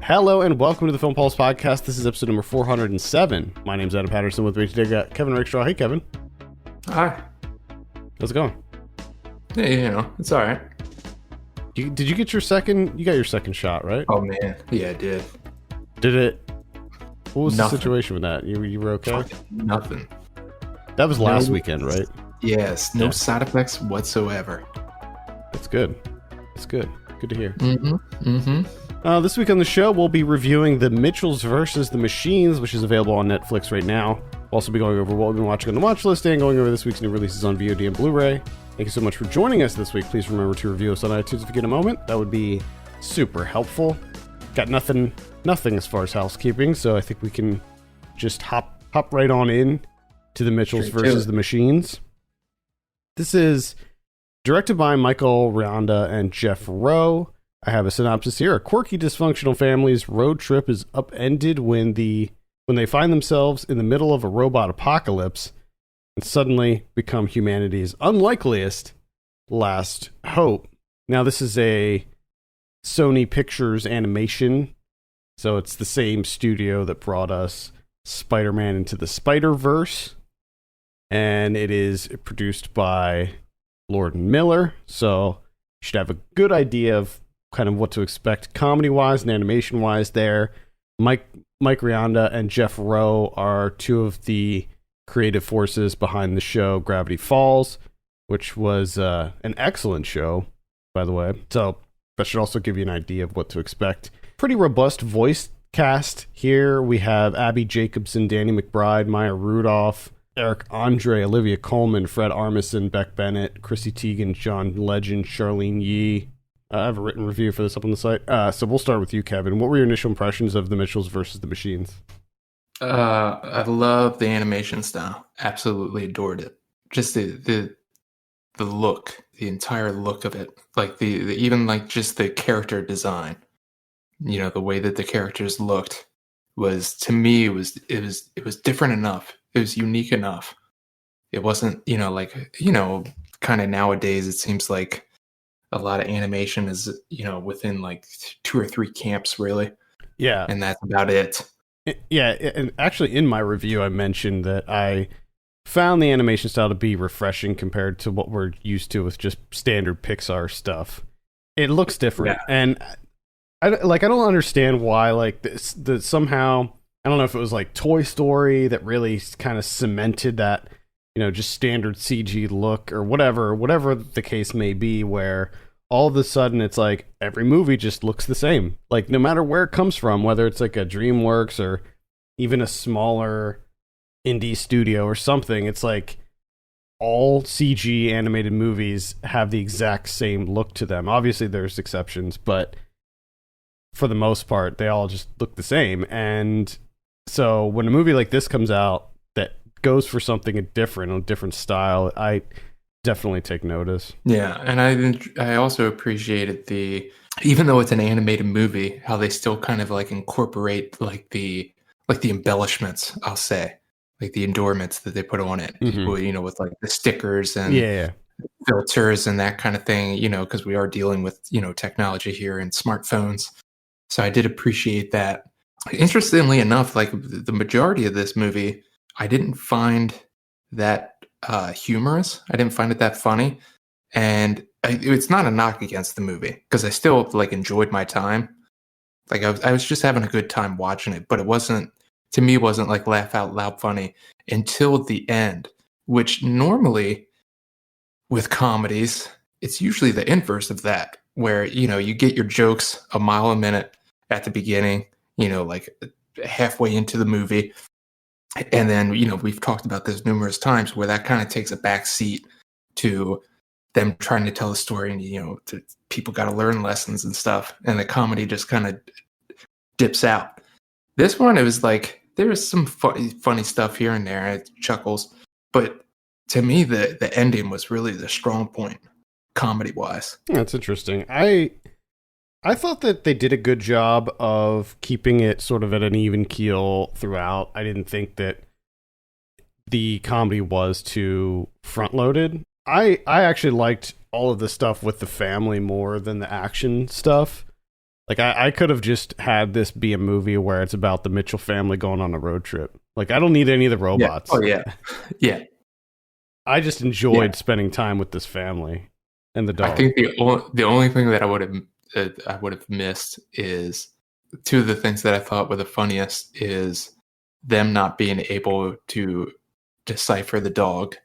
Hello and welcome to the Film Pulse Podcast. This is episode number 407. My name's Adam Patterson. With me today, got Kevin Rakestraw. Hey, Kevin. Hi. How's it going? Yeah, it's all right. Did you get your second? You got your second shot, right? Oh man, yeah, I did. Did it? What was Nothing. the situation with that? You were okay? Nothing. That was last weekend, right? Yes, no side effects whatsoever. That's good. That's good. Good to hear. This week on the show, we'll be reviewing The Mitchells vs. the Machines, which is available on Netflix right now. We'll also be going over what we've been watching on the watch list and going over this week's new releases on VOD and Blu-ray. Thank you so much for joining us this week. Please remember to review us on iTunes if you get a moment. That would be super helpful. Got nothing as far as housekeeping, so I think we can just hop right on in to The Mitchells vs. the Machines. This is directed by Michael Rianda and Jeff Rowe. I have a synopsis here. A quirky, dysfunctional family's road trip is upended when they find themselves in the middle of a robot apocalypse and suddenly become humanity's unlikeliest last hope. Now, this is a Sony Pictures animation, so it's the same studio that brought us Spider-Man Into the Spider-Verse, and it is produced by Lord and Miller, so you should have a good idea of kind of what to expect comedy-wise and animation-wise there. Mike Rianda and Jeff Rowe are two of the creative forces behind the show Gravity Falls, which was an excellent show, by the way. So that should also give you an idea of what to expect. Pretty robust voice cast here. We have Abby Jacobson, Danny McBride, Maya Rudolph, Eric Andre, Olivia Colman, Fred Armisen, Beck Bennett, Chrissy Teigen, John Legend, Charlene Yee. I have a written review for this up on the site. So we'll start with you, Kevin. What were your initial impressions of The Mitchells versus the Machines? I love the animation style. Absolutely adored it. Just the look, the entire look of it, like the even like just the character design. You know, the way that the characters looked was, to me, it was different enough. It was unique enough. It wasn't, kind of nowadays it seems like a lot of animation is, within like 2 or 3 camps, really. Yeah. And that's about it. Yeah. And actually, in my review, I mentioned that I found the animation style to be refreshing compared to what we're used to with just standard Pixar stuff. It looks different. Yeah. And I don't understand why, somehow, I don't know if it was like Toy Story that really kind of cemented that, just standard CG look or whatever the case may be, where all of a sudden it's like every movie just looks the same. Like, no matter where it comes from, whether it's like a DreamWorks or even a smaller indie studio or something, it's like all CG animated movies have the exact same look to them. Obviously there's exceptions, but for the most part, they all just look the same. And so when a movie like this comes out that goes for something different, a different style, I definitely take notice. Yeah, and I also appreciated even though it's an animated movie, how they still kind of like incorporate like the embellishments, I'll say, like the adornments that they put on it, with like the stickers and filters and that kind of thing, because we are dealing with, technology here and smartphones. So I did appreciate that. Interestingly enough, like the majority of this movie, I didn't find that humorous. I didn't find it that funny. And it's not a knock against the movie, because I still like enjoyed my time. Like I was just having a good time watching it, but it wasn't like laugh out loud funny until the end, which normally with comedies, it's usually the inverse of that, where, you get your jokes a mile a minute at the beginning, like halfway into the movie. And then, we've talked about this numerous times, where that kind of takes a back seat to them trying to tell a story, and, people got to learn lessons and stuff. And the comedy just kind of dips out. This one, it was like, there was some funny stuff here and there, chuckles. But to me, the ending was really the strong point, comedy-wise. Yeah, that's interesting. I thought that they did a good job of keeping it sort of at an even keel throughout. I didn't think that the comedy was too front-loaded. I actually liked all of the stuff with the family more than the action stuff. Like I could have just had this be a movie where it's about the Mitchell family going on a road trip. Like I don't need any of the robots. Yeah. Oh yeah, yeah. I just enjoyed spending time with this family and the dog. I think the only thing that I would have missed is two of the things that I thought were the funniest is them not being able to decipher the dog,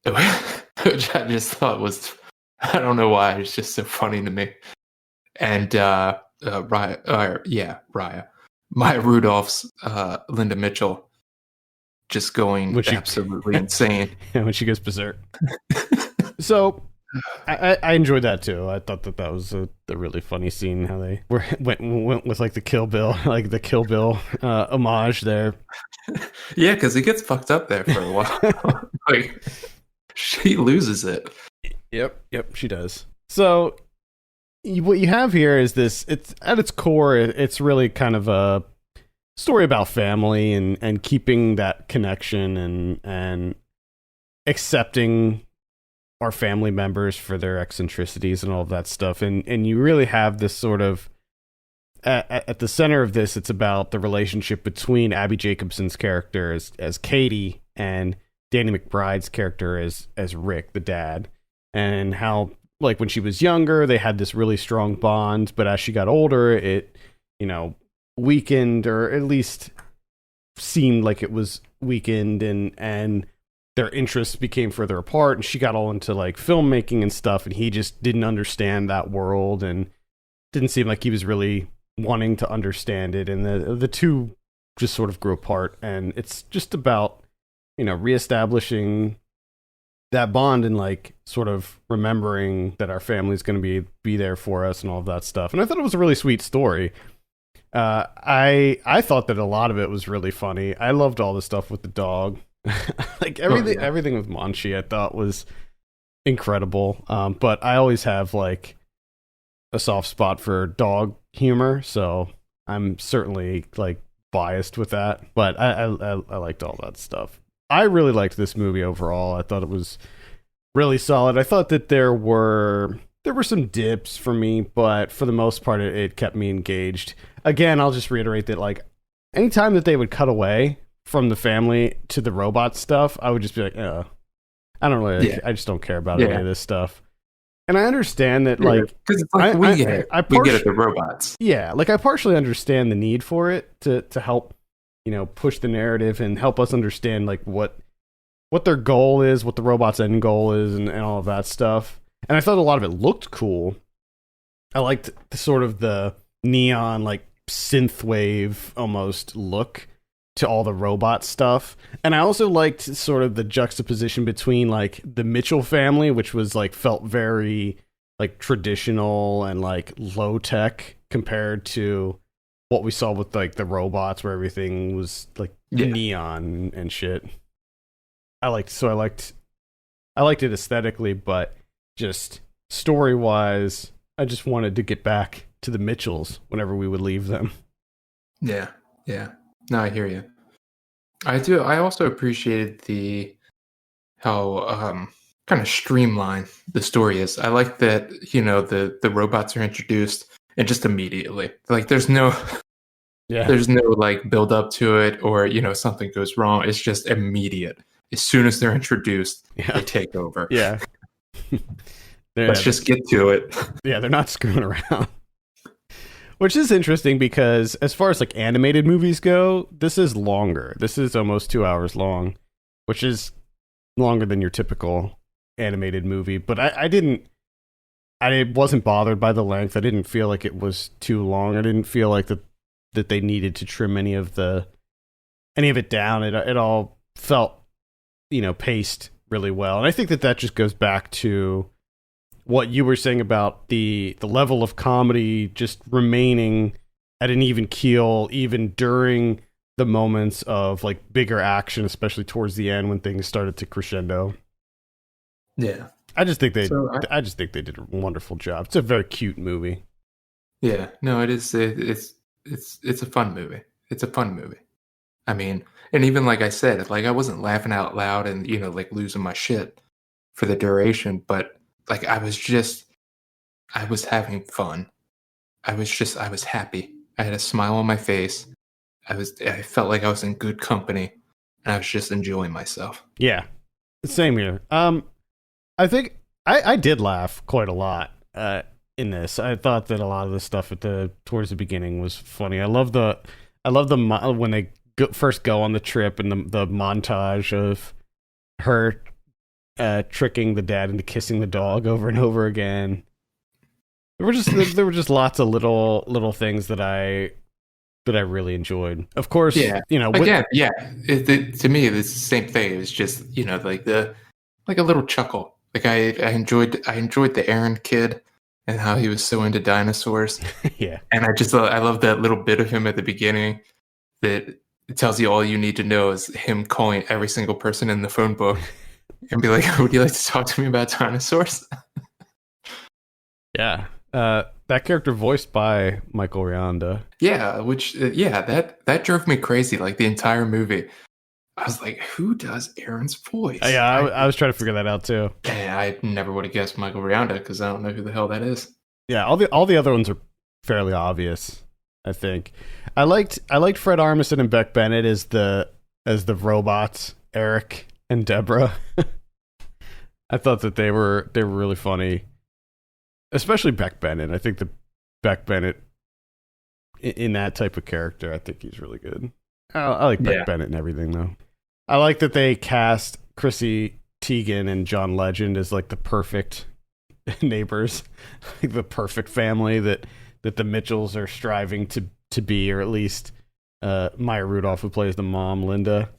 which I just thought was, I don't know why, it's just so funny to me. And Raya, Maya Rudolph's Linda Mitchell just going absolutely insane when she goes berserk. So I enjoyed that too. I thought that was a really funny scene, how they went with like the Kill Bill, homage there. Yeah, because he gets fucked up there for a while. Like she loses it. Yep, she does. So what you have here is this. It's at its core, it's really kind of a story about family and keeping that connection and accepting our family members for their eccentricities and all of that stuff. And you really have this sort of at the center of this, it's about the relationship between Abby Jacobson's character as Katie and Danny McBride's character as Rick, the dad, and how, like, when she was younger, they had this really strong bond, but as she got older, it, weakened, or at least seemed like it was weakened, and their interests became further apart, and she got all into like filmmaking and stuff, and he just didn't understand that world and didn't seem like he was really wanting to understand it, and the two just sort of grew apart. And it's just about reestablishing that bond and like sort of remembering that our family's going to be there for us and all of that stuff. And I thought it was a really sweet story. I thought that a lot of it was really funny. I loved all the stuff with the dog. Like everything with Monchi I thought was incredible. But I always have like a soft spot for dog humor, so I'm certainly like biased with that. But I liked all that stuff. I really liked this movie overall. I thought it was really solid. I thought that there were some dips for me, but for the most part, it kept me engaged. Again, I'll just reiterate that, like, anytime that they would cut away from the family to the robot stuff, I would just be like, I don't really, I just don't care about any of this stuff. And I understand that, like, because like, we get it. We get it, the robots. Yeah, like, I partially understand the need for it to help, push the narrative and help us understand, like, what their goal is, what the robot's end goal is, and all of that stuff. And I thought a lot of it looked cool. I liked the neon, like, synthwave almost look to all the robot stuff. And I also liked sort of the juxtaposition between, like, the Mitchell family, which was, like, felt very, like, traditional and, like, low tech compared to what we saw with, like, the robots, where everything was, like, neon and shit. I liked it aesthetically, but just story-wise, I just wanted to get back to the Mitchells whenever we would leave them. Yeah. No, I hear you. I do. I also appreciated how kind of streamlined the story is. I like that, the robots are introduced and just immediately, like, there's no like build up to it, or something goes wrong. It's just immediate. As soon as they're introduced, they take over. Yeah. Let's just get to it. Yeah, they're not screwing around. Which is interesting because as far as like animated movies go, this is longer. This is almost 2 hours long, which is longer than your typical animated movie. But I wasn't bothered by the length. I didn't feel like it was too long. I didn't feel like that they needed to trim any of it down. It all felt, paced really well. And I think that just goes back to what you were saying about the level of comedy just remaining at an even keel, even during the moments of like bigger action, especially towards the end when things started to crescendo. Yeah. I just think they did a wonderful job. It's a very cute movie. Yeah. No, it is. It's a fun movie. It's a fun movie. I mean, and even like I said, like I wasn't laughing out loud and, like losing my shit for the duration, but like I was having fun. I was happy. I had a smile on my face. I felt like I was in good company, and I was just enjoying myself. Yeah, same here. I think I did laugh quite a lot in this. I thought that a lot of the stuff towards the beginning was funny. I love when they first go on the trip and the montage of her tricking the dad into kissing the dog over and over again. There were just lots of little things that I really enjoyed. Of course, Yeah. Again, yeah. To me, it's the same thing. It was just like a little chuckle. Like I enjoyed the Aaron kid and how he was so into dinosaurs. Yeah. And I love that little bit of him at the beginning that it tells you all you need to know is him calling every single person in the phone book and be like, "Would you like to talk to me about dinosaurs?" Yeah. That character voiced by Michael Rianda. Yeah, which that drove me crazy. Like the entire movie, I was like, "Who does Aaron's voice?" Yeah, I was trying to figure that out too. Yeah, I never would have guessed Michael Rianda because I don't know who the hell that is. Yeah, all the other ones are fairly obvious. I think I liked Fred Armisen and Beck Bennett as the robots, Eric and Deborah. I thought that they were really funny, especially Beck Bennett. I think that Beck Bennett in that type of character, I think he's really good. I like Beck Bennett and everything though. I like that they cast Chrissy Teigen and John Legend as like the perfect neighbors, like the perfect family that the Mitchells are striving to be, or at least Maya Rudolph, who plays the mom, Linda.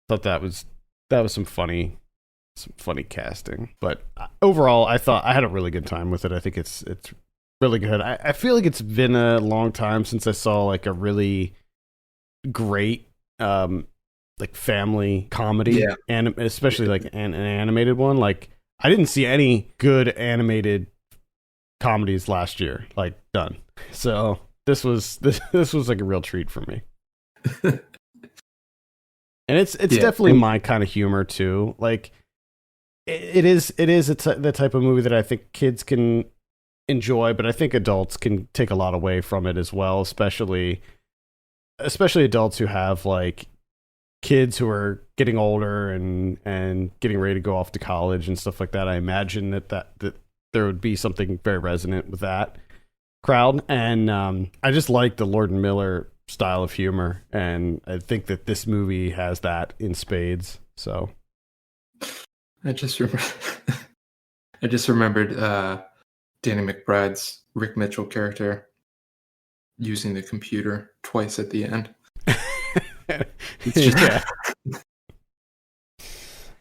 Thought that was some funny casting. But overall, I thought I had a really good time with it. I think it's really good. I feel like it's been a long time since I saw like a really great like family comedy, and especially like an animated one. Like I didn't see any good animated comedies last year, like done. So this was like a real treat for me. And it's definitely my kind of humor too. Like it is the type of movie that I think kids can enjoy, but I think adults can take a lot away from it as well, especially adults who have like kids who are getting older and getting ready to go off to college and stuff like that. I imagine that there would be something very resonant with that crowd. And I just like the Lord and Miller style of humor, and I think that this movie has that in spades. So I just remembered Danny McBride's Rick Mitchell character using the computer twice at the end. It's just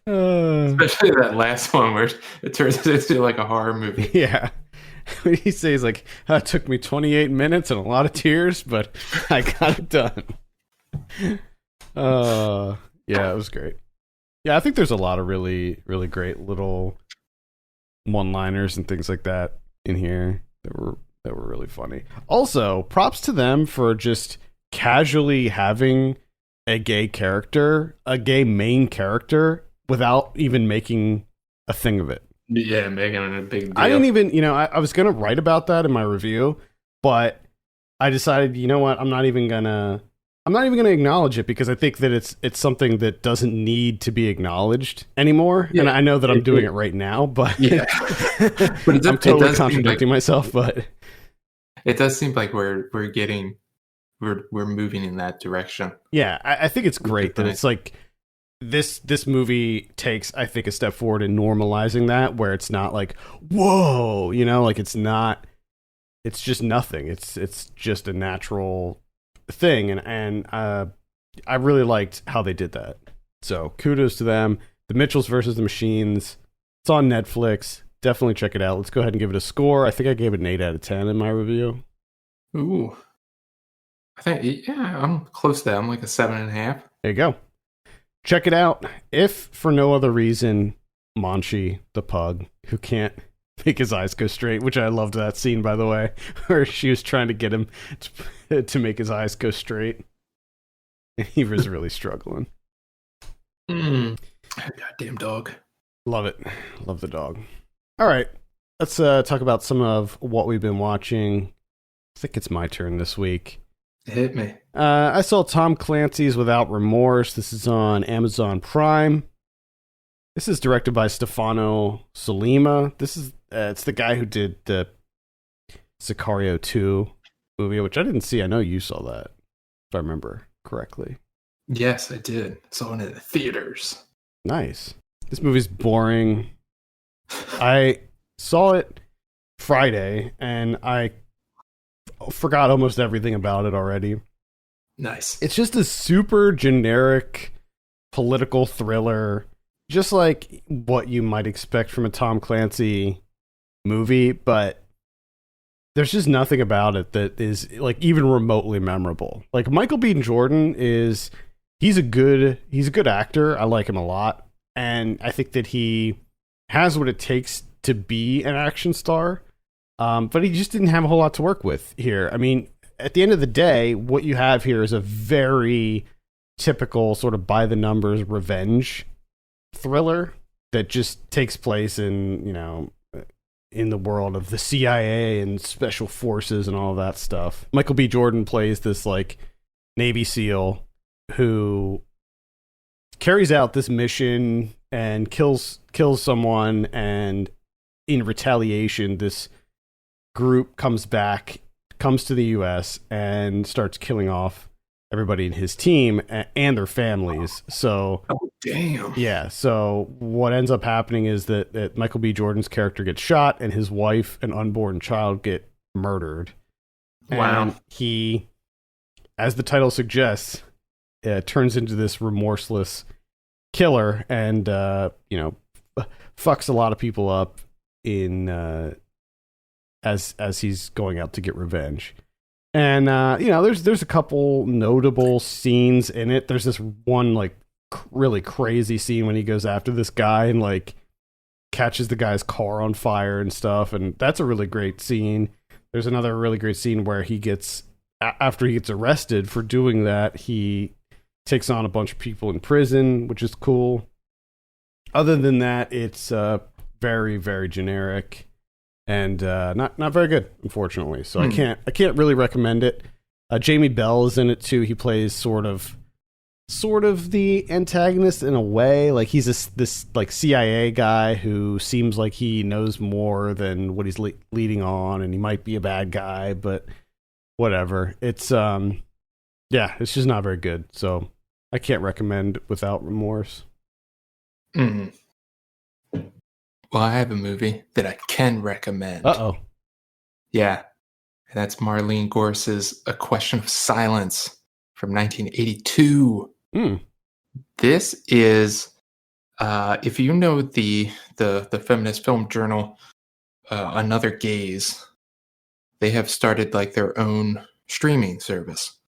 especially that last one where it turns into like a horror movie. Yeah. He says like, it took me 28 minutes and a lot of tears, but I got it done. Yeah, it was great. Yeah, I think there's a lot of really, really great little one-liners and things like that in here that were really funny. Also, props to them for just casually having a gay main character without even making a thing of it. Yeah, making it a big deal. I didn't even, I was going to write about that in my review, but I decided, you know what, I'm not even going to acknowledge it, because I think that it's something that doesn't need to be acknowledged anymore. Yeah, and I know that I'm doing it right now, but yeah. But I'm totally contradicting myself, but it does seem like we're moving in that direction. Yeah, I think it's great that it's like this movie takes, I think, a step forward in normalizing that, where it's not like, whoa, like it's just nothing. It's just a natural thing, and I really liked how they did that. So kudos to them. The Mitchells versus the Machines. It's on Netflix. Definitely check it out. Let's go ahead and give it a score. I think I gave it an 8 out of 10 in my review. Ooh. I think, I'm close to that. I'm like a 7.5. There you go. Check it out. If for no other reason, Monchi, the pug, who can't make his eyes go straight, which I loved that scene, by the way, where she was trying to get him to make his eyes go straight. And he was really struggling. Goddamn dog. Love it. Love the dog. All right. Let's talk about some of what we've been watching I think it's my turn this week. Hit me. I saw Tom Clancy's Without Remorse. This is on Amazon Prime. This is directed by Stefano Sollima. This is it's the guy who did the Sicario 2 movie, which I didn't see. I know you saw that, if I remember correctly. Yes, I did. Saw it in the theaters. Nice. This movie's boring. I saw it Friday, and I forgot almost everything about it already. Nice. It's just a super generic political thriller, just like what you might expect from a Tom Clancy movie, but there's just nothing about it that is like even remotely memorable. Like Michael B. Jordan he's a good actor. I like him a lot, and I think that he has what it takes to be an action star. But he just didn't have a whole lot to work with here. I mean, at the end of the day, what you have here is a very typical sort of by the numbers revenge thriller that just takes place in, in the world of the CIA and special forces and all of that stuff. Michael B. Jordan plays this like Navy SEAL who carries out this mission and kills someone, and in retaliation, this group comes to the US and starts killing off everybody in his team and their families. So, oh, damn. Yeah. So what ends up happening is that Michael B. Jordan's character gets shot and his wife and unborn child get murdered. Wow. And he, as the title suggests, turns into this remorseless killer and, fucks a lot of people up in, as he's going out to get revenge. And there's a couple notable scenes in it. There's this one like really crazy scene when he goes after this guy and like catches the guy's car on fire and stuff, and that's a really great scene. There's another really great scene where after he gets arrested for doing that, he takes on a bunch of people in prison, which is cool. Other than that, it's very, very generic. And not very good, unfortunately. So I can't really recommend it. Jamie Bell is in it too. He plays sort of the antagonist in a way. Like he's this like CIA guy who seems like he knows more than what he's leading on, and he might be a bad guy, but whatever. It's it's just not very good. So I can't recommend Without Remorse. Mm-hmm. Well, I have a movie that I can recommend. Uh-oh. Yeah. And that's Marlene Gorse's A Question of Silence from 1982. This is, if you know the feminist film journal, Another Gaze, they have started like their own streaming service.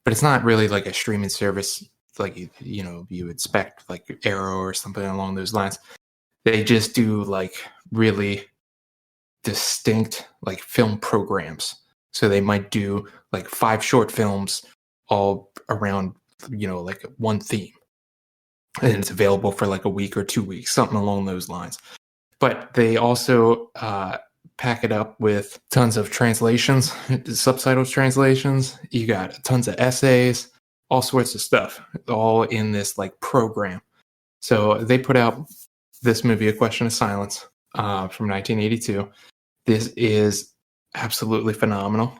But it's not really like a streaming service like, you would expect, like Arrow or something along those lines. They just do like really distinct like film programs. So they might do like 5 short films all around, like one theme. And it's available for like a week or 2 weeks, something along those lines. But they also pack it up with tons of translations, subtitles translations. You got tons of essays, all sorts of stuff, all in this like program. So they put out this movie, A Question of Silence, from 1982. This is absolutely phenomenal.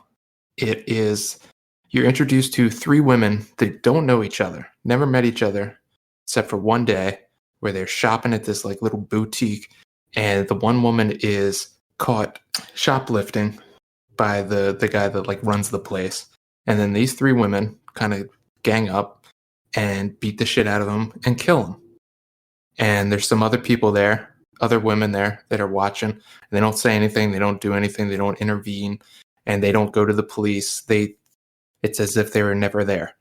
You're introduced to 3 women that don't know each other, never met each other, except for one day where they're shopping at this like little boutique, and the one woman is caught shoplifting by the guy that like runs the place. And then these 3 women kind of gang up and beat the shit out of him and kill him. And there's some other people there, other women there that are watching. And they don't say anything. They don't do anything. They don't intervene. And they don't go to the police. It's as if they were never there.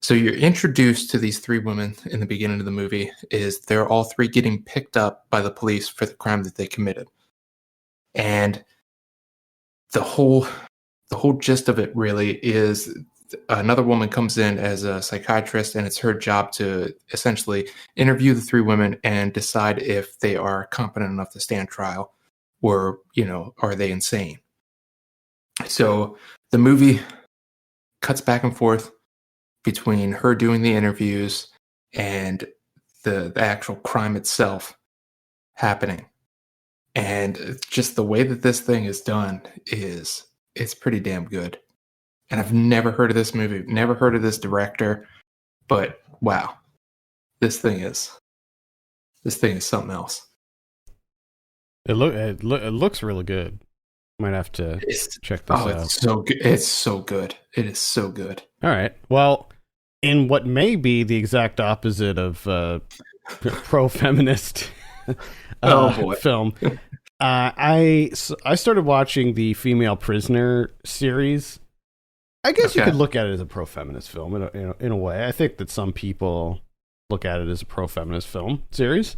So you're introduced to these 3 women in the beginning of the movie. They're all 3 getting picked up by the police for the crime that they committed. And the whole gist of it really is another woman comes in as a psychiatrist, and it's her job to essentially interview the 3 women and decide if they are competent enough to stand trial or, are they insane? So the movie cuts back and forth between her doing the interviews and the actual crime itself happening. And just the way that this thing is done it's pretty damn good. And I've never heard of this movie, never heard of this director, but wow, this thing is something else. It looks really good. Might have to check this out. It's so good. It's so good. It is so good. All right. Well, in what may be the exact opposite of pro-feminist film, I started watching the Female Prisoner series. I guess you could look at it as a pro-feminist film in a way. I think that some people look at it as a pro-feminist film series.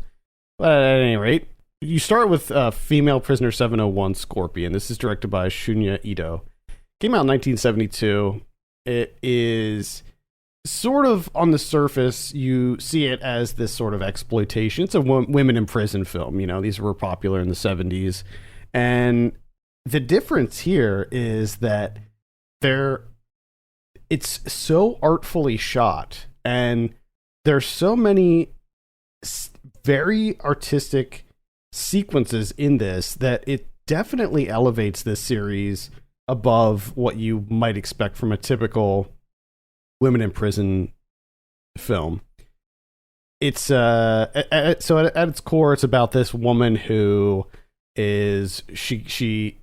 But at any rate, you start with Female Prisoner 701 Scorpion. This is directed by Shunya Ito. Came out in 1972. It is sort of, on the surface, you see it as this sort of exploitation. It's a women in prison film. You know, these were popular in the 70s. And the difference here is that it's so artfully shot, and there's so many very artistic sequences in this that it definitely elevates this series above what you might expect from a typical women in prison film. It's so at its core, it's about this woman who is she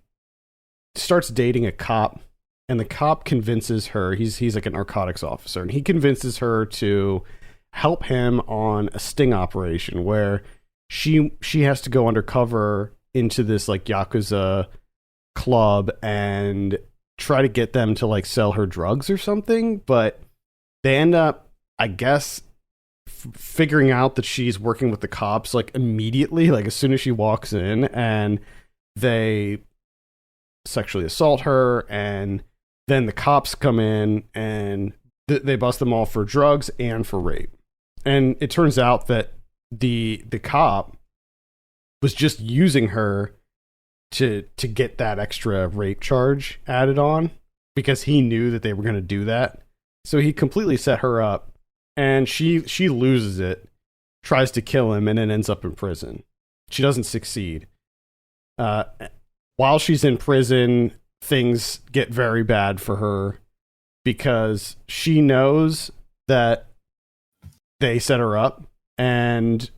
starts dating a cop, and the cop convinces her, he's like a narcotics officer, and he convinces her to help him on a sting operation where she has to go undercover into this like Yakuza club and try to get them to like sell her drugs or something. But they end up, I guess, figuring out that she's working with the cops like immediately, like as soon as she walks in, and they sexually assault her, and then the cops come in and they bust them all for drugs and for rape. And it turns out that the cop was just using her to get that extra rape charge added on because he knew that they were going to do that. So he completely set her up, and she loses it, tries to kill him, and then ends up in prison. She doesn't succeed. While she's in prison, things get very bad for her because she knows that they set her up, and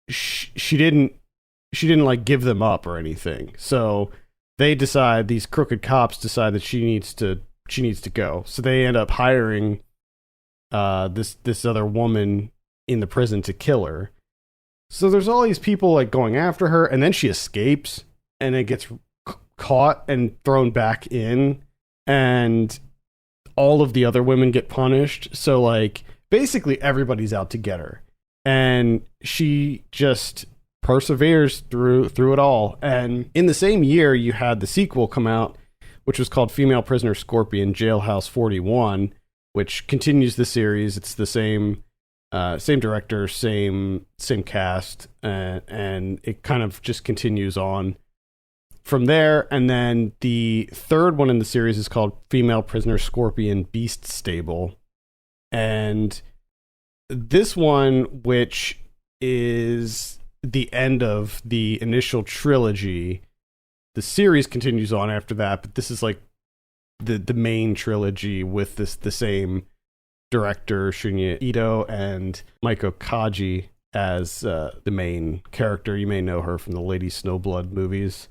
she didn't like give them up or anything. So these crooked cops decide that she needs to go. So they end up hiring this other woman in the prison to kill her. So there's all these people like going after her, and then she escapes and it gets caught and thrown back in, and all of the other women get punished. So like basically everybody's out to get her, and she just perseveres through it all. And in the same year, you had the sequel come out, which was called Female Prisoner Scorpion Jailhouse 41, which continues the series. It's the same director, same cast, and it kind of just continues on from there. And then the third one in the series is called Female Prisoner Scorpion Beast Stable. And this one, which is the end of the initial trilogy, the series continues on after that, but this is like the main trilogy with the same director, Shunya Ito, and Maiko Kaji as the main character. You may know her from the Lady Snowblood movies.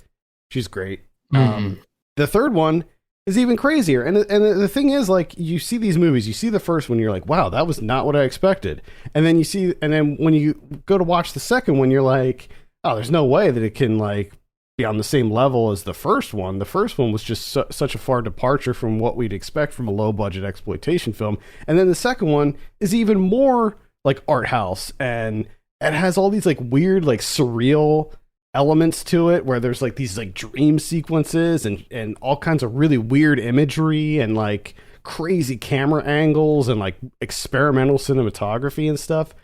She's great. Mm-hmm. The third one is even crazier. And the thing is, like, you see these movies, you see the first one, you're like, wow, that was not what I expected. And then when you go to watch the second one, you're like, oh, there's no way that it can like be on the same level as the first one. The first one was just such a far departure from what we'd expect from a low budget exploitation film. And then the second one is even more like art house, and it has all these like weird, like surreal elements to it, where there's like these like dream sequences and all kinds of really weird imagery and like crazy camera angles and like experimental cinematography and stuff.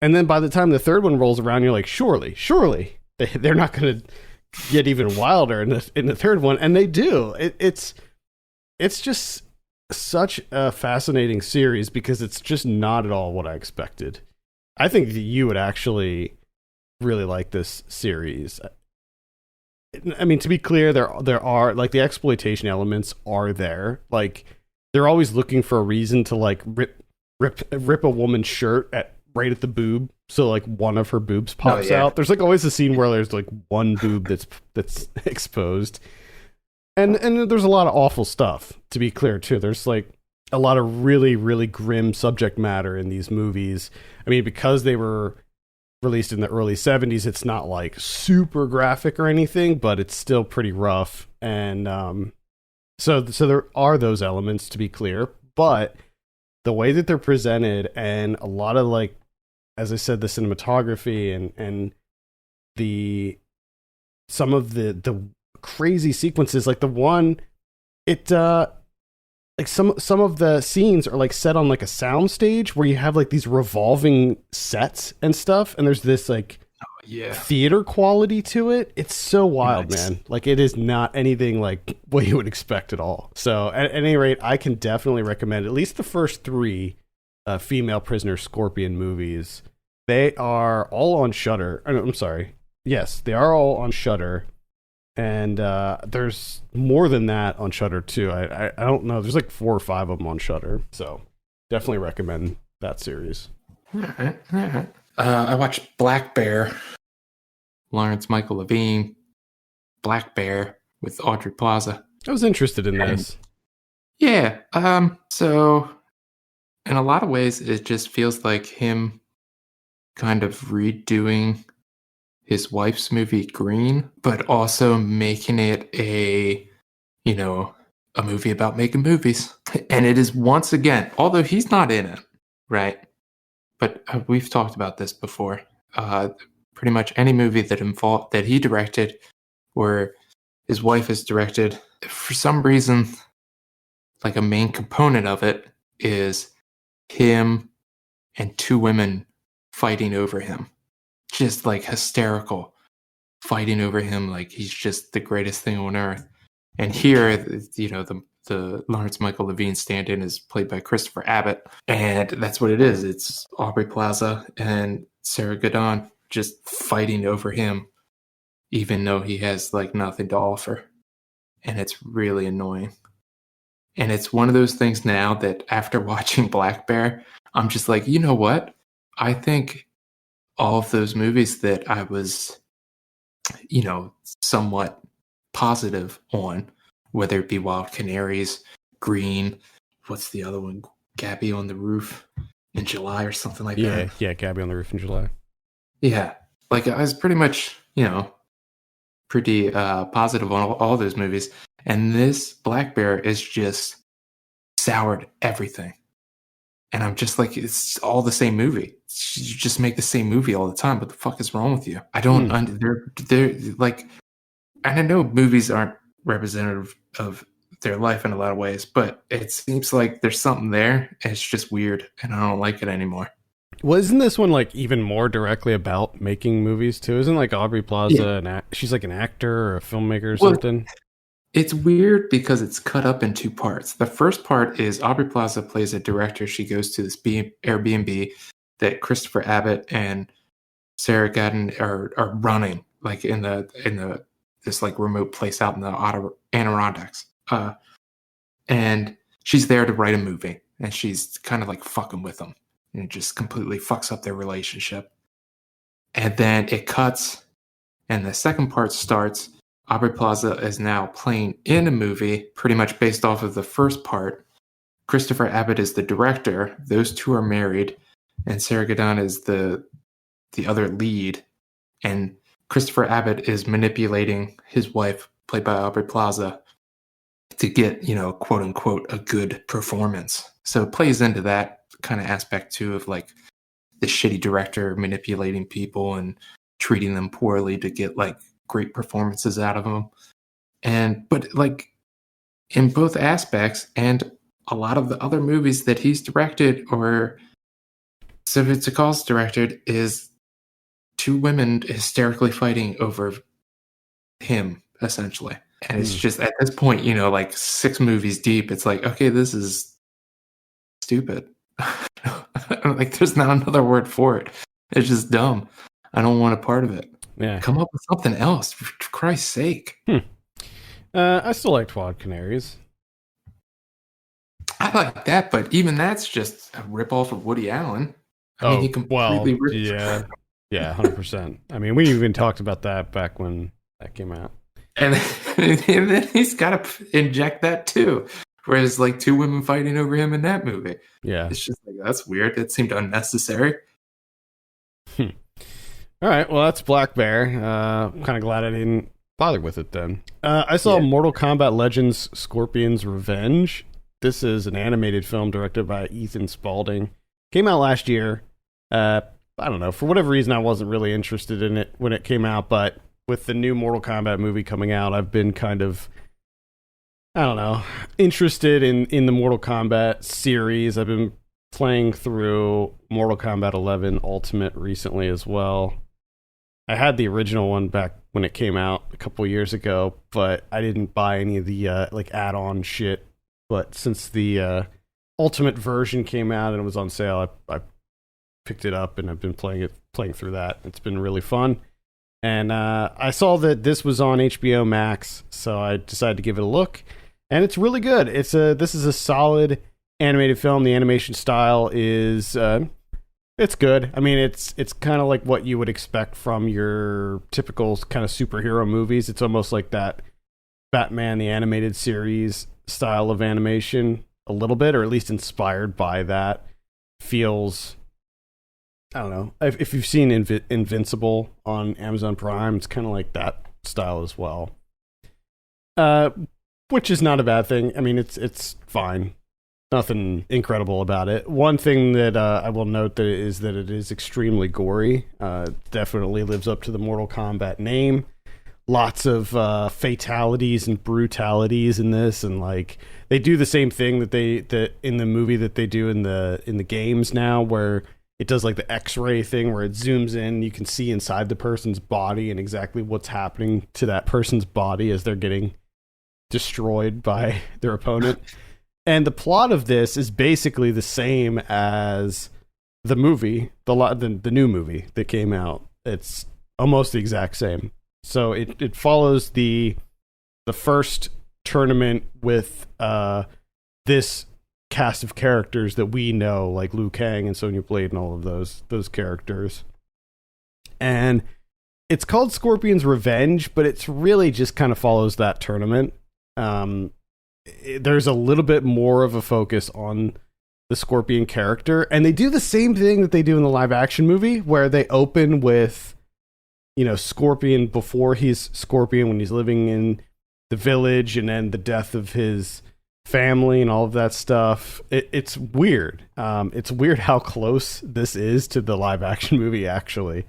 And then by the time the third one rolls around, you're like, surely they're not going to get even wilder in the third one. And they do. It's it's just such a fascinating series because it's just not at all what I expected. I think that you would actually really like this series. I mean, to be clear, there are like the exploitation elements are there. Like they're always looking for a reason to like rip a woman's shirt right at the boob, so like one of her boobs pops out. There's like always a scene where there's like one boob that's exposed, and there's a lot of awful stuff. To be clear, too, there's like a lot of really really grim subject matter in these movies. I mean, because they were released in the early 70s, it's not like super graphic or anything, but it's still pretty rough. And so there are those elements, to be clear, but the way that they're presented and a lot of, like, as I said, the cinematography and the some of the crazy sequences, like the one like some of the scenes are like set on like a sound stage where you have like these revolving sets and stuff, and there's this like theater quality to it. It's so wild, man. Like it is not anything like what you would expect at all. So at any rate, I can definitely recommend at least the first 3 female prisoner Scorpion movies. They are all on Shudder. I'm sorry. Yes, they are all on Shudder. And there's more than that on Shudder too. I don't know. There's like 4 or 5 of them on Shudder. So definitely recommend that series. All right. I watched Black Bear, Lawrence Michael Levine, Black Bear with Aubrey Plaza. I was interested in this. Yeah. So in a lot of ways, it just feels like him kind of redoing his wife's movie Green, but also making it a movie about making movies. And it is once again, although he's not in it, right? But we've talked about this before. Pretty much any movie that he directed or his wife has directed, for some reason, like a main component of it is him and 2 women fighting over him. Just like hysterical, fighting over him like he's just the greatest thing on earth. And here, the Lawrence Michael Levine stand-in is played by Christopher Abbott, and that's what it is. It's Aubrey Plaza and Sarah Gadon just fighting over him, even though he has like nothing to offer, and it's really annoying. And it's one of those things now that after watching Black Bear, I'm just like, you know what? I think all of those movies that I was, somewhat positive on, whether it be Wild Canaries, Green, what's the other one? Gabby on the Roof in July or something like that. Yeah, Gabby on the Roof in July. Yeah. Like I was pretty much, pretty positive on all those movies. And this Black Bear is just soured everything. And I'm just like, it's all the same movie. You just make the same movie all the time. What the fuck is wrong with you? I don't. They're like, and I know movies aren't representative of their life in a lot of ways, but it seems like there's something there. And it's just weird, and I don't like it anymore. Well, isn't this one like even more directly about making movies too? Isn't like Aubrey Plaza she's like an actor or a filmmaker or something? It's weird because it's cut up in 2 parts. The first part is Aubrey Plaza plays a director. She goes to this Airbnb that Christopher Abbott and Sarah Gadon are running, like in this like remote place out in the Adirondacks. And she's there to write a movie, and she's kind of like fucking with them, and it just completely fucks up their relationship. And then it cuts, and the second part starts. Aubrey Plaza is now playing in a movie pretty much based off of the first part. Christopher Abbott is the director. Those 2 are married, and Sarah Gadon is the other lead. And Christopher Abbott is manipulating his wife, played by Aubrey Plaza, to get, quote unquote, a good performance. So it plays into that kind of aspect too, of like the shitty director manipulating people and treating them poorly to get like great performances out of them. But like in both aspects, and a lot of the other movies that he's directed or Sylvia Tsakal's directed, is 2 women hysterically fighting over him, essentially. And it's just at this point, like 6 movies deep, it's like, okay, this is stupid. Like, there's not another word for it. It's just dumb. I don't want a part of it. Yeah. Come up with something else, for Christ's sake. I still like 12 Canaries. I like that, but even that's just a ripoff of Woody Allen. I mean, he completely ripped. Yeah, 100%. I mean, we even talked about that back when that came out. And then he's got to inject that too. Whereas, like, 2 women fighting over him in that movie. Yeah. It's just like, that's weird. It seemed unnecessary. All right. Well, that's Black Bear. I'm kind of glad I didn't bother with it then. I saw Mortal Kombat Legends Scorpion's Revenge. This is an animated film directed by Ethan Spalding. Came out last year. I don't know. For whatever reason, I wasn't really interested in it when it came out, but with the new Mortal Kombat movie coming out, I've been kind of, I don't know, interested in the Mortal Kombat series. I've been playing through Mortal Kombat 11 Ultimate recently as well. I had the original one back when it came out a couple years ago, but I didn't buy any of the like add-on shit. But since the Ultimate version came out and it was on sale, I picked it up and I've been playing through that. It's been really fun. And I saw that this was on HBO Max, so I decided to give it a look. And it's really good. This is a solid animated film. The animation style is it's good. I mean, it's kind of like what you would expect from your typical kind of superhero movies. It's almost like that Batman the Animated Series style of animation a little bit, or at least inspired by that. Feels, I don't know, if you've seen Invincible on Amazon Prime, it's kind of like that style as well. Which is not a bad thing. I mean, it's fine. Nothing incredible about it. One thing that I will note that it is extremely gory. Definitely lives up to the Mortal Kombat name. Lots of fatalities and brutalities in this, and like they do the same thing that in the movie that they do in the games now, where it does like the X-ray thing where it zooms in, you can see inside the person's body and exactly what's happening to that person's body as they're getting destroyed by their opponent. And the plot of this is basically the same as the movie, the new movie that came out. It's almost the exact same. So it follows the first tournament with this cast of characters that we know, like Liu Kang and Sonya Blade and all of those characters. And it's called Scorpion's Revenge, but it's really just kind of follows that tournament. There's a little bit more of a focus on the Scorpion character, and they do the same thing that they do in the live action movie, where they open with, Scorpion before he's Scorpion, when he's living in the village, and then the death of his family and all of that stuff. It's weird. It's weird how close this is to the live action movie, actually,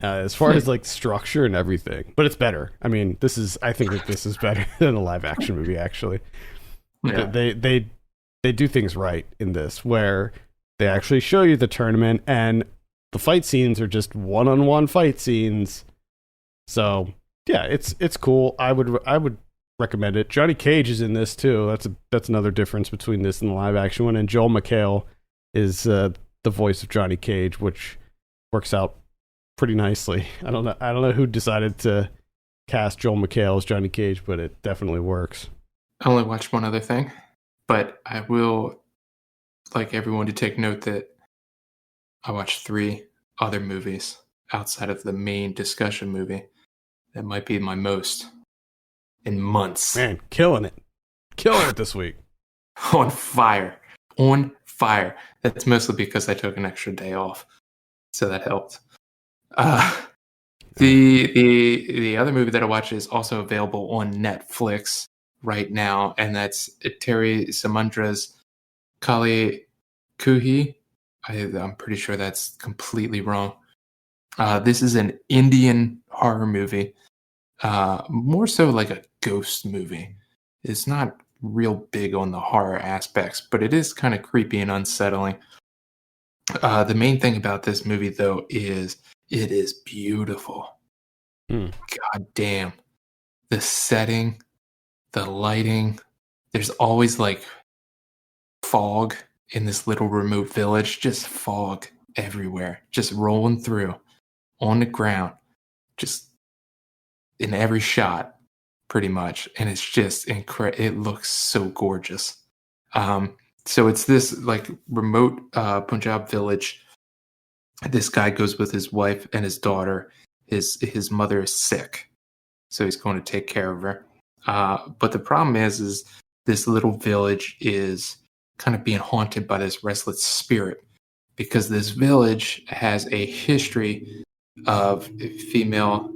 as far as like structure and everything. But it's better. I mean, I think that this is better than a live action movie, actually. Yeah. They do things right in this, where they actually show you the tournament, and the fight scenes are just one-on-one fight scenes. So yeah, it's cool. I would recommend it. Johnny Cage is in this too. That's another difference between this and the live action one. And Joel McHale is the voice of Johnny Cage, which works out pretty nicely. I don't know who decided to cast Joel McHale as Johnny Cage, but it definitely works. I only watched one other thing, but I will like everyone to take note that I watched 3 other movies outside of the main discussion movie. That might be my most in months. Man, killing it this week. On fire. That's mostly because I took an extra day off, so that helped. The other movie that I watched is also available on Netflix right now, and that's Terry Samundra's Kaali Khuhi. I'm pretty sure that's completely wrong. This is an Indian horror movie, more so like a ghost movie. It's not real big on the horror aspects, but it is kind of creepy and unsettling. The main thing about this movie, though, is it is beautiful. God damn. The setting, the lighting. There's always like fog in this little remote village, just fog everywhere, just rolling through on the ground, just in every shot, pretty much. And it's just incredible. It looks so gorgeous. So it's this like remote Punjab village. This guy goes with his wife and his daughter. His mother is sick, so he's going to take care of her. But the problem is this little village is kind of being haunted by this restless spirit, because this village has a history of female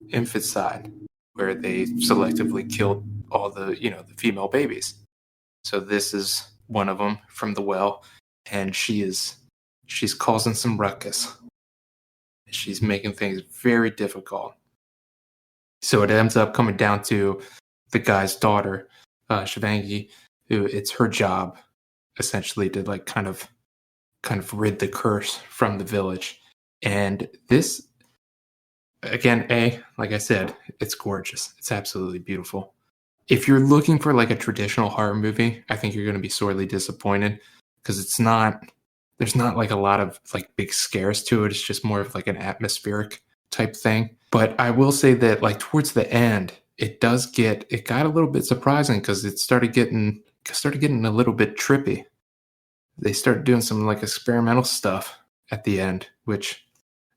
infanticide, where they selectively killed all the the female babies. So this is one of them from the well, and she's causing some ruckus. She's making things very difficult. So it ends up coming down to the guy's daughter, Shivangi, who it's her job essentially to like kind of rid the curse from the village. And this, again, like I said, it's gorgeous. It's absolutely beautiful. If you're looking for like a traditional horror movie, I think you're going to be sorely disappointed, because there's not like a lot of like big scares to it. It's just more of like an atmospheric type thing. But I will say that like towards the end, it got a little bit surprising, because it started getting a little bit trippy. They started doing some like experimental stuff at the end, which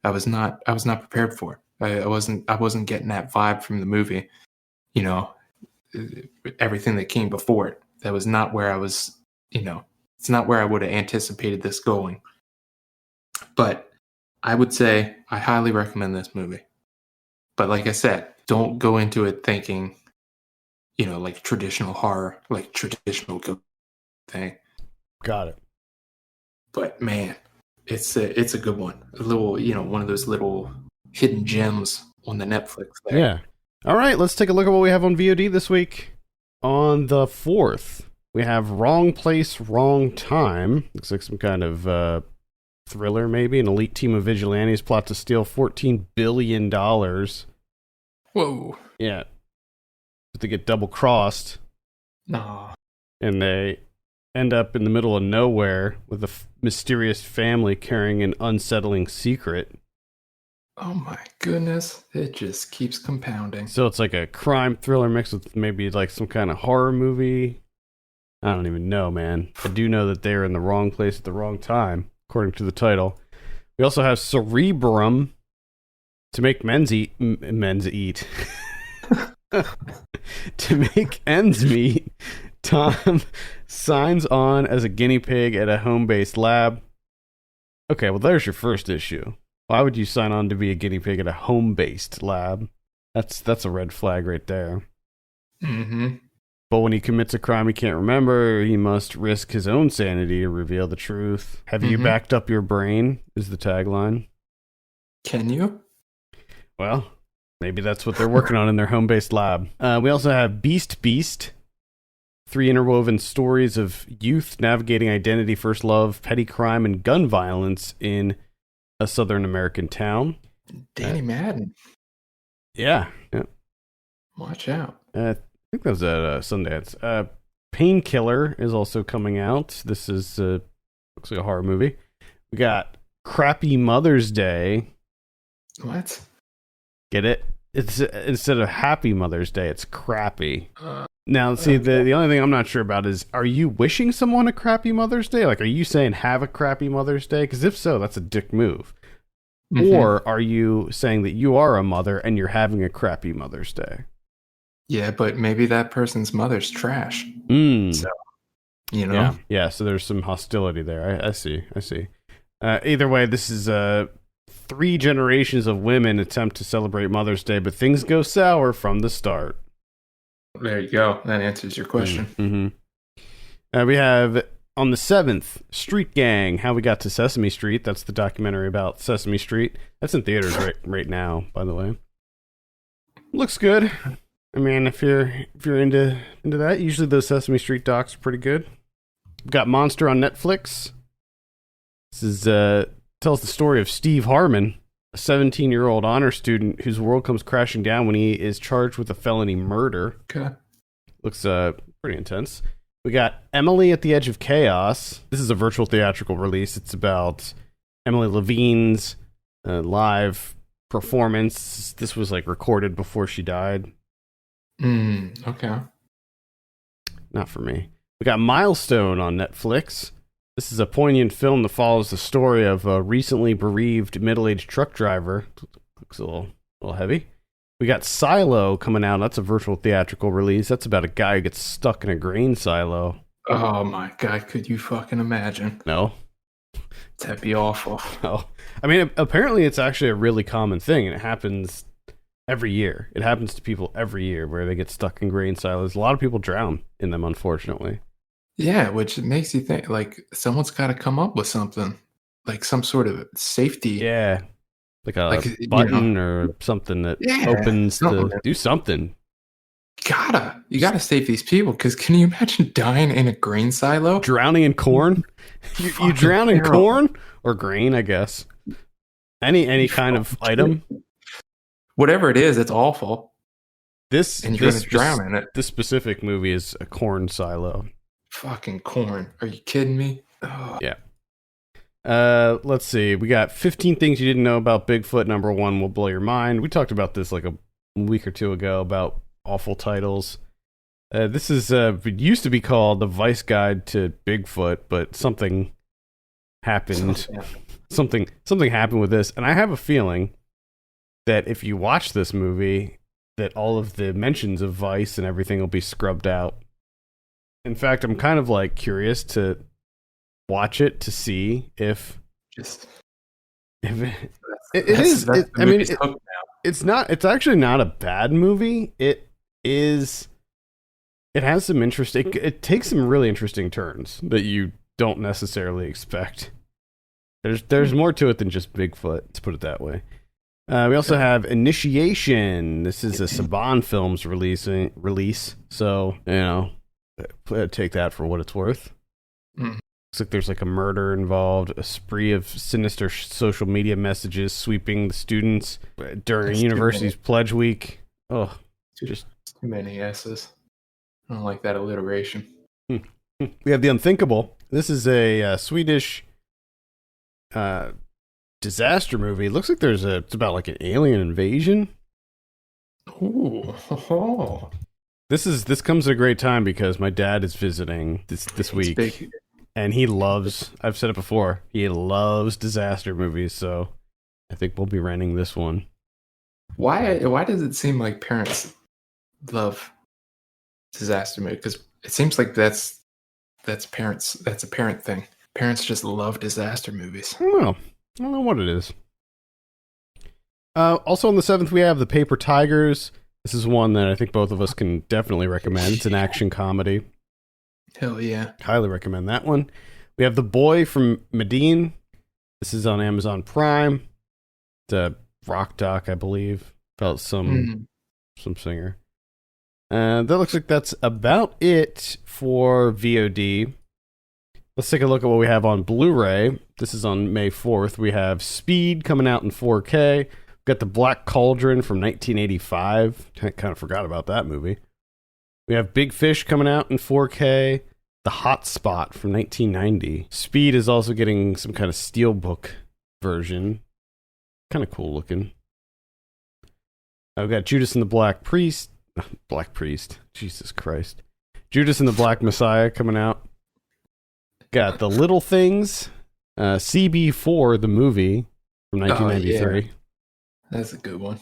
I was not prepared for. I wasn't getting that vibe from the movie. Everything that came before it. That was not where I was, it's not where I would have anticipated this going. But I would say I highly recommend this movie. But like I said, don't go into it thinking, like traditional horror, like traditional thing. Got it. But man, it's a good one. A little, one of those little hidden gems on the Netflix there. Yeah. All right, let's take a look at what we have on VOD this week. On the 4th, we have Wrong Place, Wrong Time. Looks like some kind of thriller, maybe. An elite team of vigilantes plot to steal $14 billion. Whoa. Yeah. But they get double-crossed. No. And they end up in the middle of nowhere with a mysterious family carrying an unsettling secret. Oh my goodness. It just keeps compounding. So it's like a crime thriller mixed with maybe like some kind of horror movie. I don't even know, man. I do know that they're in the wrong place at the wrong time, according to the title. We also have Cerebrum to make men's eat. To make ends meet, Tom signs on as a guinea pig at a home-based lab. Okay, well, there's your first issue. Why would you sign on to be a guinea pig at a home-based lab? That's a red flag right there. Mm-hmm. But when he commits a crime he can't remember, he must risk his own sanity to reveal the truth. Have you backed up your brain, is the tagline. Can you? Well, maybe that's what they're working on in their home-based lab. We also have Beast. 3 interwoven stories of youth navigating identity, first love, petty crime, and gun violence in a Southern American town. Danny Madden. Yeah. Watch out. I think that was at Sundance. Painkiller is also coming out. This is looks like a horror movie. We got Crappy Mother's Day. What? Get it? It's instead of Happy Mother's Day, it's crappy. Now, see, the only thing I'm not sure about is, are you wishing someone a crappy Mother's Day? Like, are you saying have a crappy Mother's Day? Because if so, that's a dick move. Mm-hmm. Or are you saying that you are a mother and you're having a crappy Mother's Day? Yeah, but maybe that person's mother's trash. So, Yeah, so there's some hostility there. I see. Either way, this is 3 generations of women attempt to celebrate Mother's Day, but things go sour from the start. There you go. That answers your question. Mm-hmm. We have, on the 7th, Street Gang, How We Got to Sesame Street. That's the documentary about Sesame Street. That's in theaters right now, by the way. Looks good. I mean, if you're into that, usually those Sesame Street docs are pretty good. We've got Monster on Netflix. This is tells the story of Steve Harmon, a 17-year-old honor student whose world comes crashing down when he is charged with a felony murder. Okay. Looks pretty intense. We got Emily at the Edge of Chaos. This is a virtual theatrical release. It's about Emily Levine's live performance. This was like recorded before she died. Okay. Not for me. We got Milestone on Netflix. This is a poignant film that follows the story of a recently bereaved middle-aged truck driver. Looks a little heavy. We got Silo coming out. That's a virtual theatrical release. That's about a guy who gets stuck in a grain silo. Oh my God, could you fucking imagine? No. That'd be awful. Oh, I mean, apparently it's actually a really common thing, and it happens every year. It happens to people every year where they get stuck in grain silos. A lot of people drown in them, unfortunately. Yeah, which makes you think, like, someone's got to come up with something, like some sort of safety. Yeah, like a button or something that opens to do something. You gotta save these people, because can you imagine dying in a grain silo? Drowning in corn? you drown in corn or grain, I guess. Any kind of item. Whatever it is, it's awful. And you're gonna drown in it. This specific movie is a corn silo. Fucking corn. Are you kidding me? Oh. Yeah. Let's see. We got 15 things you didn't know about Bigfoot. Number 1 will blow your mind. We talked about this like a week or two ago about awful titles. This is it used to be called The Vice Guide to Bigfoot, but something happened. Something happened with this, and I have a feeling that if you watch this movie, that all of the mentions of Vice and everything will be scrubbed out. In fact, I'm kind of like curious to watch it to see if it's actually not a bad movie. It has some interesting. It takes some really interesting turns that you don't necessarily expect. There's more to it than just Bigfoot. Let's put it that way. We also have Initiation. This is a Saban Films release. So take that for what it's worth. Looks like there's like a murder involved, a spree of sinister social media messages sweeping the students during university's pledge week. Oh, just too many S's. I don't like that alliteration. We have The Unthinkable. This is a Swedish disaster movie. It looks like it's about like an alien invasion. Ooh. This comes at a great time because my dad is visiting this week. Big. And he loves, I've said it before, he loves disaster movies, so I think we'll be renting this one. Why does it seem like parents love disaster movies? Because it seems like that's parents. That's a parent thing. Parents just love disaster movies. I don't know what it is. Also on the 7th, we have The Paper Tigers. This is one that I think both of us can definitely recommend. It's an action comedy. Hell yeah. Highly recommend that one. We have The Boy from Medellin. This is on Amazon Prime. It's a rock doc, I believe, about some singer. That looks like that's about it for VOD. Let's take a look at what we have on Blu-ray. This is on May 4th. We have Speed coming out in 4K. We've got The Black Cauldron from 1985. I kind of forgot about that movie. We have Big Fish coming out in 4K. The Hot Spot from 1990. Speed is also getting some kind of steelbook version. Kind of cool looking. I've got Judas and the Black Priest. Jesus Christ. Judas and the Black Messiah coming out. Got The Little Things. CB4, the movie from 1993. Yeah. That's a good one.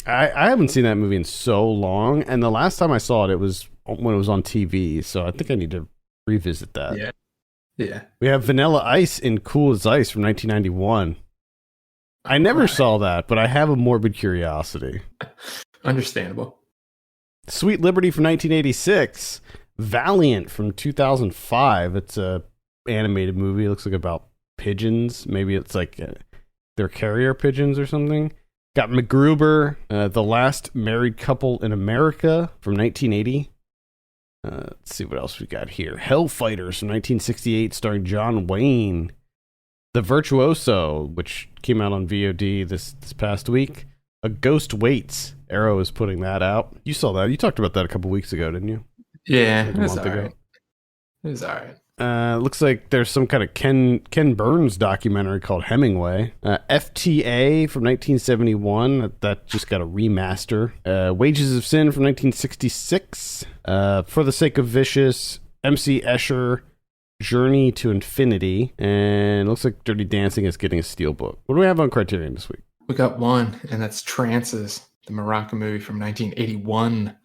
I haven't seen that movie in so long, and the last time I saw it was when it was on TV, so I think I need to revisit that. Yeah. We have Vanilla Ice in Cool as Ice from 1991. I never saw that, but I have a morbid curiosity. Understandable. Sweet Liberty from 1986. Valiant from 2005. It's a animated movie. It looks like about pigeons. Maybe it's like they're carrier pigeons or something. Got MacGruber, The Last Married Couple in America from 1980. Let's see what else we got here. Hellfighters from 1968 starring John Wayne. The Virtuoso, which came out on VOD this past week. A Ghost Waits. Arrow is putting that out. You saw that. You talked about that a couple weeks ago, didn't you? Yeah, like a month ago. It was all right. Looks like there's some kind of Ken Burns documentary called Hemingway. FTA from 1971. That just got a remaster. Wages of Sin from 1966. For the Sake of Vicious. MC Escher. Journey to Infinity. And looks like Dirty Dancing is getting a steelbook. What do we have on Criterion this week? We got one, and that's Trances, the Moroccan movie from 1981.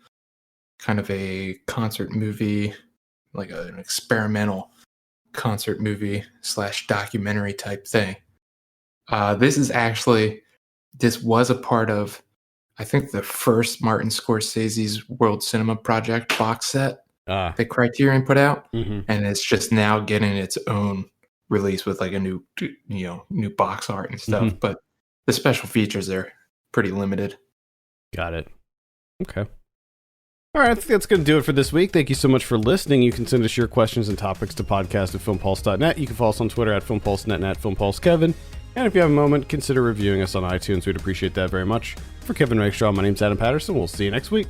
Kind of a concert movie, like an experimental concert movie / documentary type thing. This was a part of, I think, the first Martin Scorsese's World Cinema Project box set that Criterion put out, and it's just now getting its own release with like a new box art and stuff. But the special features are pretty limited. Got it. Okay. All right, I think that's going to do it for this week. Thank you so much for listening. You can send us your questions and topics to podcast@filmpulse.net. You can follow us on Twitter @filmpulse.net and @filmpulsekevin. And if you have a moment, consider reviewing us on iTunes. We'd appreciate that very much. For Kevin Rakestraw, my name's Adam Patterson. We'll see you next week.